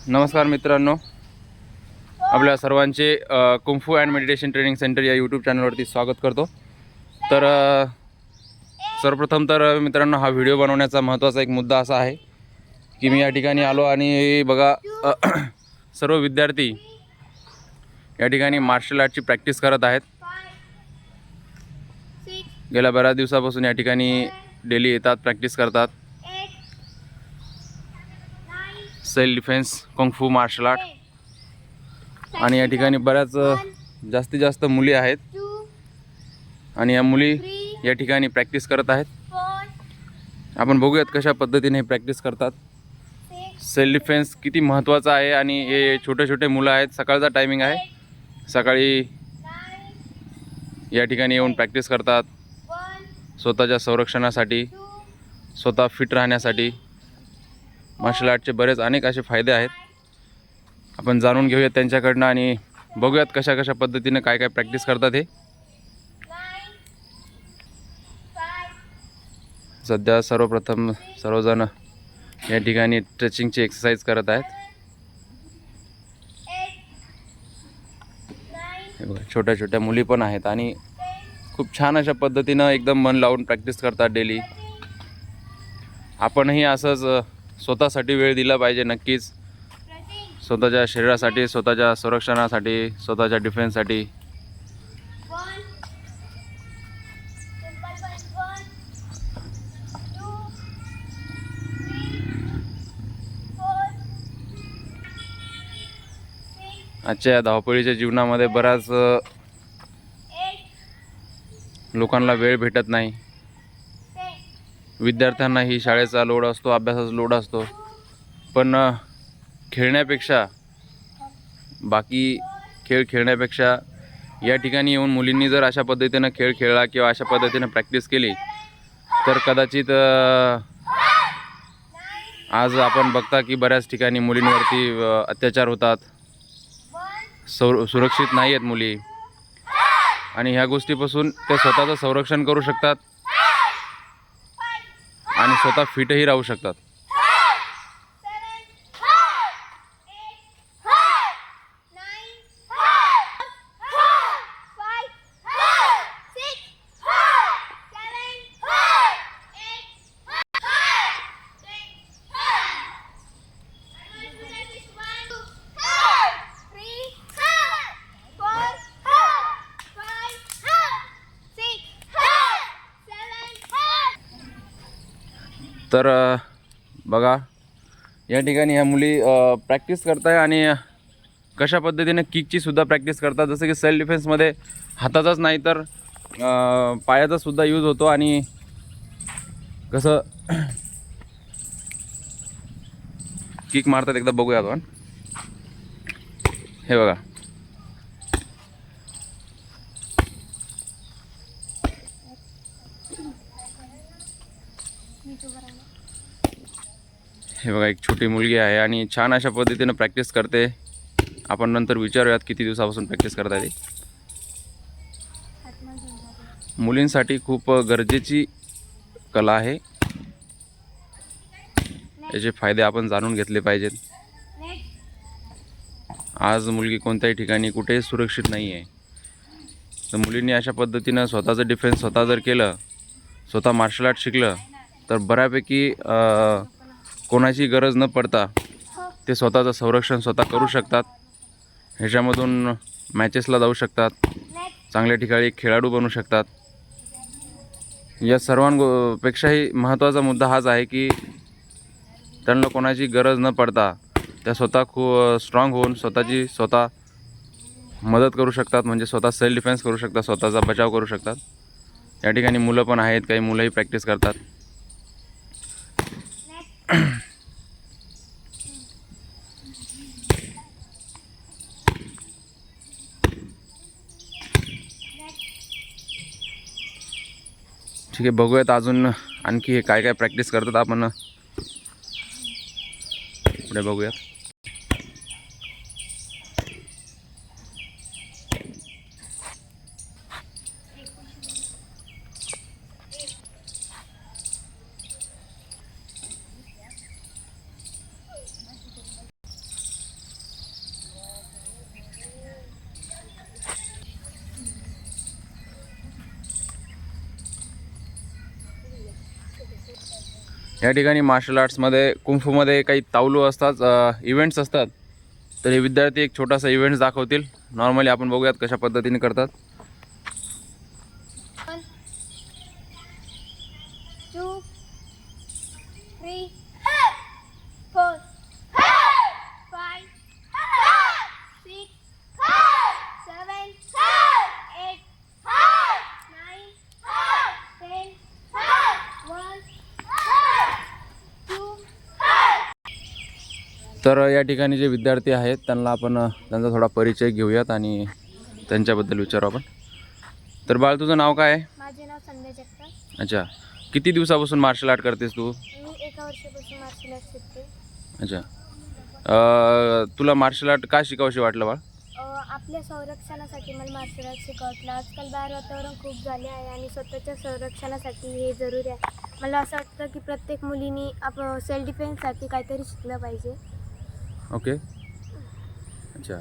नमस्कार मित्रांनो, आपल्या सर्वांचे kung fu and meditation training centre या यूट्यूब चॅनलवरती स्वागत करतो। तर सर्वप्रथम तर मित्रांनो, हा व्हिडिओ बनवण्याचा महत्त्वाचा एक मुद्दा असा आहे की मी या ठिकाणी आलो आणि बघा सर्व विद्यार्थी या ठिकाणी मार्शल आर्टची प्रॅक्टिस करत आहेत। गेल्या बऱ्याच दिवसापासून या ठिकाणी डेली येतात, प्रॅक्टिस करतात। Self defence kung fu martial art, आणि या ठिकाणी बऱ्याच जास्तीत जास्त मुली आहेत आणि या मुली या ठिकाणी प्रॅक्टिस करत आहेत। आपण बघूयात कशा पद्धतीने हे प्रॅक्टिस करतात। सेल्फ डिफेन्स किती महत्त्वाचा आहे आणि हे छोटे छोटे मुलं आहेत। सकाळचा टायमिंग आहे, सकाळी या ठिकाणी येऊन प्रॅक्टिस करतात स्वतःच्या संरक्षणासाठी, स्वतः फिट राहण्यासाठी। मार्शल आर्टचे बरेच अनेक असे फायदे आहेत, आपण जाणून घेऊयात त्यांच्याकडनं आणि बघूयात कशा कशा पद्धतीने काय काय प्रॅक्टिस करतात। हे सध्या सर्वप्रथम सर्वजण या ठिकाणी स्ट्रेचिंगची एक्सरसाइज करत आहेत। छोट्या छोट्या मुली पण आहेत आणि खूप छान अशा पद्धतीनं एकदम मन लावून प्रॅक्टिस करतात डेली। आपणही असंच स्वतःसाठी वेळ दिला पाहिजे नक्कीच, स्वतःच्या शरीरासाठी, स्वतःच्या संरक्षणासाठी, स्वतःच्या डिफेन्ससाठी। आजच्या धावपळीच्या जीवनामध्ये बऱ्याच लोकांना वेळ भेटत नाही। विद्यार्थ्यांनाही शाळेचा लोड असतो, अभ्यासाचा लोड असतो, पण खेळण्यापेक्षा, बाकी खेळ खेळण्यापेक्षा या ठिकाणी येऊन मुलींनी जर अशा पद्धतीनं खेळ खेळला किंवा अशा पद्धतीनं प्रॅक्टिस केली तर कदाचित आज आपण बघता की बऱ्याच ठिकाणी मुलींवरती अत्याचार होतात, सुरक्षित नाही आहेत मुली, आणि ह्या गोष्टीपासून ते स्वतःचं संरक्षण करू शकतात आणि स्वतः फिटही राहू शकतात। तर बघा या ठिकाणी ह्या मुली प्रॅक्टिस करताय आणि कशा पद्धतीने किकची सुद्धा प्रॅक्टिस करतात। जसं की सेल्फ डिफेन्समध्ये हाताचाच नाही तर पायाचा सुद्धा यूज होतो, आणि कसं किक मारतात एकदा बघूया आपण। हे बघा, हे बघा, एक छोटी मुलगी आहे आणि छान अशा पद्धतीने प्रॅक्टिस करते। आपण नंतर विचारूयात किती दिवसापासून प्रॅक्टिस करता ती। मुलींसाठी खूप गरजेची कला आहे, याचे फायदे आपण जाणून घेतले पाहिजेत। आज मुलगी कोणत्याही ठिकाणी कुठेही सुरक्षित नाही आहे, तर मुलींनी अशा पद्धतीनं स्वतःचं डिफेन्स स्वतः जर केलं, स्वतः मार्शल आर्ट शिकलं, तर बऱ्यापैकी कोणाची गरज न पडता ते स्वतःचं संरक्षण स्वतः करू शकतात। ह्याच्यामधून मॅचेसला जाऊ शकतात, चांगल्या ठिकाणी खेळाडू बनू शकतात। या सर्वांपेक्षाही महत्त्वाचा मुद्दा हाच आहे की त्यांना कोणाची गरज न पडता त्या स्वतः खूप स्ट्रॉंग होऊन स्वतःची स्वतः मदत करू शकतात, म्हणजे स्वतः सेल्फ डिफेन्स करू शकतात, स्वतःचा बचाव करू शकतात। या ठिकाणी मुलं पण आहेत, काही मुलंही प्रॅक्टिस करतात। ठीक आहे, बघूयात अजून आणखी हे काय काय प्रॅक्टिस करतात, आपण पुढे बघूयात। या ठिकाणी मार्शल आर्ट्समध्ये कुंफूमध्ये काही तावलू असतात, इव्हेंट्स असतात. तर हे विद्यार्थी एक छोटासा इव्हेंट्स दाखवतील. नॉर्मली आपण बघूयात कशा पद्धतीने करतात. 1 2 3 4 5 6 7 8 9 10 1 2 तर या ठिकाणी जे विद्यार्थी आहेत त्यांना आपण त्यांचा थोडा परिचय घेऊयात आणि त्यांच्याबद्दल विचारू आपण. तर बाळ, तुझं नाव काय आहे? माझे नाव संजय जगताप. अच्छा, किती दिवसापासून मार्शल आर्ट करतेस तू? मी 1 वर्षापासून मार्शल आर्ट शिकते. अच्छा, तुला मार्शल आर्ट का शिकावशी वाटलं बाळ? आपल्या संरक्षणासाठी मला मार्शल आर्ट शिकवलं. आजकाल बाहेर वातावरण खूप झाले आहे आणि स्वतःच्या संरक्षणासाठी हे जरुरी आहे. मला असं वाटतं की प्रत्येक मुलीने सेल्फ डिफेन्ससाठी काहीतरी शिकलं पाहिजे. ओके. अच्छा,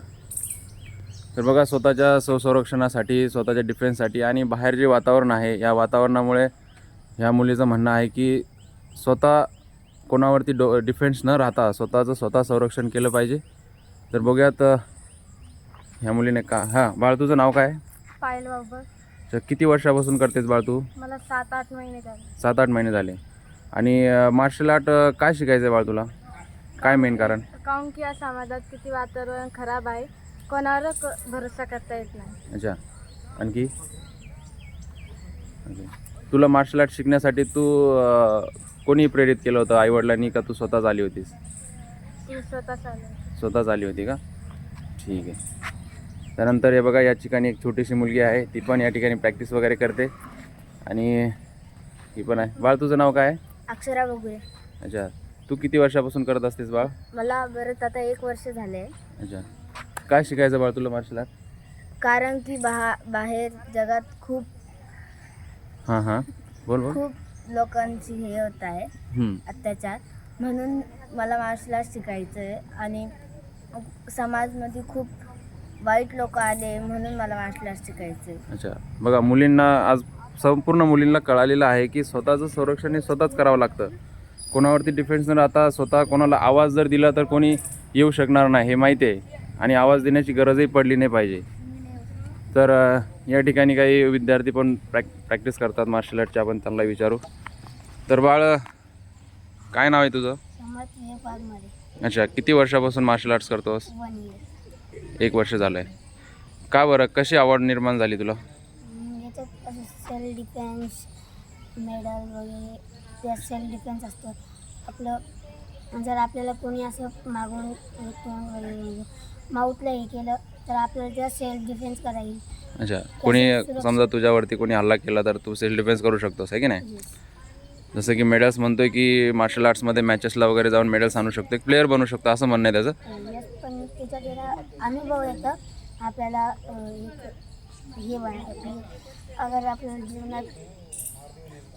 तर बघा, स्वतःच्या संरक्षणासाठी, स्वतःच्या डिफेन्ससाठी आणि बाहेर जे वातावरण आहे, या वातावरणामुळे ह्या मुलीचं म्हणणं आहे की स्वतः कोणावरती डिफेन्स न राहता स्वतःचं स्वतः संरक्षण केलं पाहिजे. तर बघूयात ह्या मुलीने का. हां बाळ, तुझं नाव काय? पायल बाबर. अच्छा, किती वर्षापासून करतेस बाळ तू? मला 7-8 महिने झाले. 7-8 महिने झाले. आणि मार्शल आर्ट काय शिकायचं आहे बाळ तुला? काय मेन कारण? काऊन की या समाजात किती वातावरण खराब आहे, कोणावर भरोसा करता येत नाही. अच्छा, आणखी? ओके. तुला मार्शल आर्ट शिकण्यासाठी कोणी प्रेरित केलं होतं, आईवडिलांनी का तू स्वतःच आली होतीस? मी स्वतःच आले. स्वतःच आली होती का? ठीक आहे. त्यानंतर हे बघा, या ठिकाणी एक छोटीशी मुलगी आहे, ती पण या ठिकाणी प्रॅक्टिस वगैरे करते आणि ही पण आहे. बाळ, तुझं नाव काय आहे? अक्षरा बघूया. अच्छा, तू किती वर्षापासून करत असतेस बाळ? मला बरंच आता 1 वर्ष झाले. अच्छा, काय शिकायचं बाळ तुला मार्शल आर्ट? कारण की बाहेर जगात खूप हां बोल. लोकांची हे होत आहे, अत्याचार. म्हणून मला मार्शल आर्ट शिकायचं आहे आणि समाजमध्ये खूप वाईट लोक आले म्हणून मला मार्शल आर्ट शिकायचं आहे. अच्छा, बघा, मुलींना आज संपूर्ण मुलींना कळालेलं आहे की स्वतःचं संरक्षण हे स्वतःच करावं लागतं. कोणावरती डिफेन्स न राहता स्वतः कोणाला आवाज जर दिला तर कोणी येऊ शकणार नाही, हे माहिती आहे. आणि आवाज देण्याची गरजही पडली नाही पाहिजे. तर या ठिकाणी काही विद्यार्थी पण प्रॅक्टिस करतात मार्शल आर्टची, आपण त्यांना विचारू. तर बाळ, काय नाव आहे तुझं? अच्छा, किती वर्षापासून मार्शल आर्ट्स करतोस? 1 year. 1 वर्ष झालं आहे. का बरं, कशी आवड निर्माण झाली तुला? याच्यात असं सेल्फ डिफेन्स, मेडल वगैरे, त्या सेल्फ डिफेन्स असतात. आपलं जर आपल्याला कोणी असं मागून वगैरे माऊथला हे केलं तर आपल्याला त्या सेल्फ डिफेन्स करायला. अच्छा, कोणी समजा तुझ्यावरती कोणी हल्ला केला तर तू सेल्फ डिफेन्स करू शकतोस, आहे की नाही? जसं की मेडल्स म्हणतोय की मार्शल आर्ट्समध्ये मॅचेसला वगैरे जाऊन मेडल्स आणू शकतो, एक प्लेअर बनू शकतो, असं म्हणणं आहे त्याचं. यस, पण त्याच्यात जरा अनुभव येतं आपल्याला. एक हे बनायचं की अगर आपल्याला जीवनात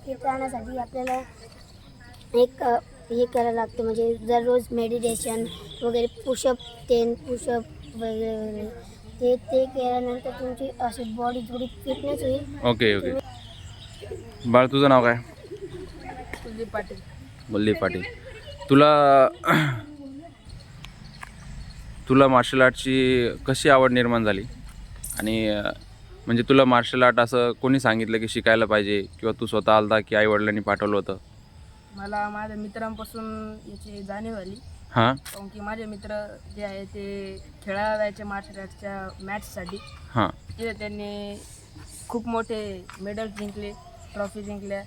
हे करण्यासाठी आपल्याला एक हे करायला लागतं. म्हणजे दररोज मेडिटेशन वगैरे, पुशअप वगैरे ते केल्यानंतर तुमची अशी बॉडी थोडी फिटनेस होईल. ओके. बाळ, तुझं नाव काय? कुलदीप पाटील. कुलदीप पाटील. तुला मार्शल आर्टची कशी आवड निर्माण झाली? आणि म्हणजे तुला मार्शल आर्ट असं कोणी सांगितलं की शिकायला पाहिजे, किंवा तू स्वतः आलता की आई वडिलांनी पाठवलं होतं? मला माझ्या मित्रांपासून याची जाणीव झाली. हां. कारण की माझे मित्र जे आहे ते खेळायला जायचे मार्शल आर्टच्या मॅचसाठी. हां. तिथे त्यांनी खूप मोठे मेडल जिंकले, ट्रॉफी जिंकल्या.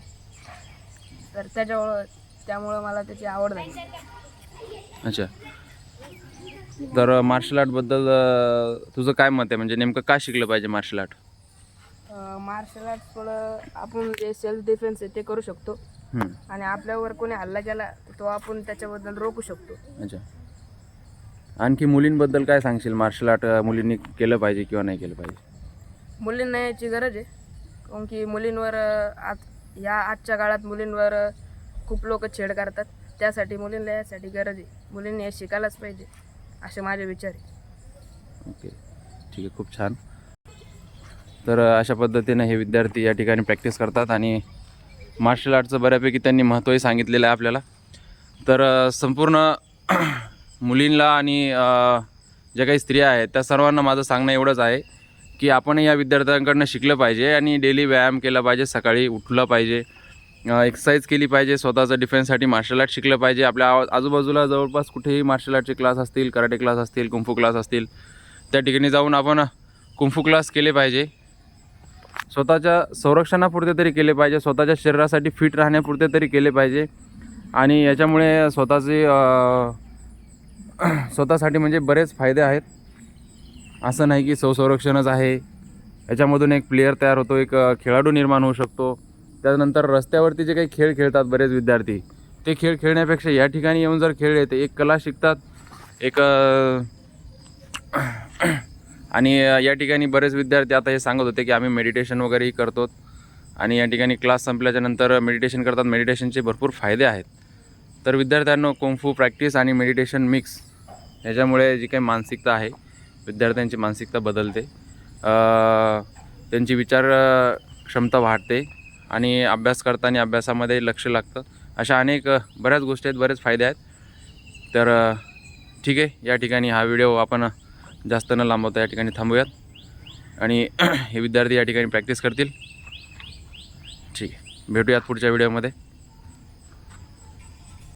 तर त्यामुळं मला त्याची आवड झाली. अच्छा, तर मार्शल आर्टबद्दल तुझं काय मत आहे? म्हणजे नेमकं काय शिकलं पाहिजे मार्शल आर्ट? मार्शल आर्ट थोडं आपण जे सेल्फ डिफेन्स आहे ते करू शकतो आणि आपल्यावर कोणी हल्ला केला तो आपण त्याच्याबद्दल रोखू शकतो. अच्छा, आणखी मुलींबद्दल काय सांगशील? मार्शल आर्ट मुलींनी केलं पाहिजे किंवा नाही केलं पाहिजे? मुलींना याची गरज आहे. कारण की मुलींवर आजच्या काळात मुलींवर खूप लोक छेड करतात. त्यासाठी मुलींना यासाठी गरज आहे. मुलींनी हे शिकायलाच पाहिजे असे माझे विचार आहे. ओके, ठीक आहे, खूप छान. तर अशा पद्धतीने हे विद्यार्थी या ठिकाणी प्रॅक्टिस करतात आणि मार्शल आर्टचं बऱ्यापैकी त्यांनी महत्त्वही सांगितलेलं आहे आपल्याला. तर संपूर्ण मुलींना आणि ज्या काही स्त्रिया आहेत त्या सर्वांना माझं सांगणं एवढंच आहे की आपण या विद्यार्थ्यांकडनं शिकलं पाहिजे आणि डेली व्यायाम केला पाहिजे, सकाळी उठलं पाहिजे, एक्सरसाइज केली पाहिजे, स्वतःचं डिफेन्ससाठी मार्शल आर्ट शिकलं पाहिजे. आपल्या आजूबाजूला जवळपास कुठेही मार्शल आर्टचे क्लास असतील, कराटे क्लास असतील, कुंफू क्लास असतील, त्या ठिकाणी जाऊन आपण कुंफू क्लास केले पाहिजे. स्वतःच्या संरक्षणापुरते तरी केले पाहिजे, स्वतःच्या शरीरासाठी फिट राहण्यापुरते तरी केले पाहिजे. आणि याच्यामुळे स्वतःसाठी म्हणजे बरेच फायदे आहेत. असं नाही की संरक्षणच आहे, याच्यामधून एक प्लेयर तयार होतो, एक खेळाडू निर्माण होऊ शकतो. त्यानंतर रस्त्यावरती जे काही खेळ खेळतात बरेच विद्यार्थी, ते खेळ खेळण्यापेक्षा या ठिकाणी येऊन जर खेळले तर एक कला शिकतात, एक आणि या ठिकाणी बरेच विद्यार्थी आता हे सांगत होते की आम्ही मेडिटेशन वगैरेही करतो आणि या ठिकाणी क्लास संपल्याच्यानंतर मेडिटेशन करतात. मेडिटेशनचे भरपूर फायदे आहेत. तर विद्यार्थ्यांना कुंफू प्रॅक्टिस आणि मेडिटेशन मिक्स ह्याच्यामुळे जी काही मानसिकता आहे, विद्यार्थ्यांची मानसिकता बदलते, त्यांची विचार क्षमता वाढते आणि अभ्यास करताना अभ्यासामध्ये लक्ष लागतं. अशा अनेक बऱ्याच गोष्टी आहेत, बरेच फायदे आहेत. तर ठीक आहे, या ठिकाणी हा व्हिडिओ आपण जास्त न लांबवता या ठिकाणी थांबूयात आणि हे विद्यार्थी या ठिकाणी प्रॅक्टिस करतील. ठीक आहे, भेटूयात पुढच्या व्हिडिओमध्ये.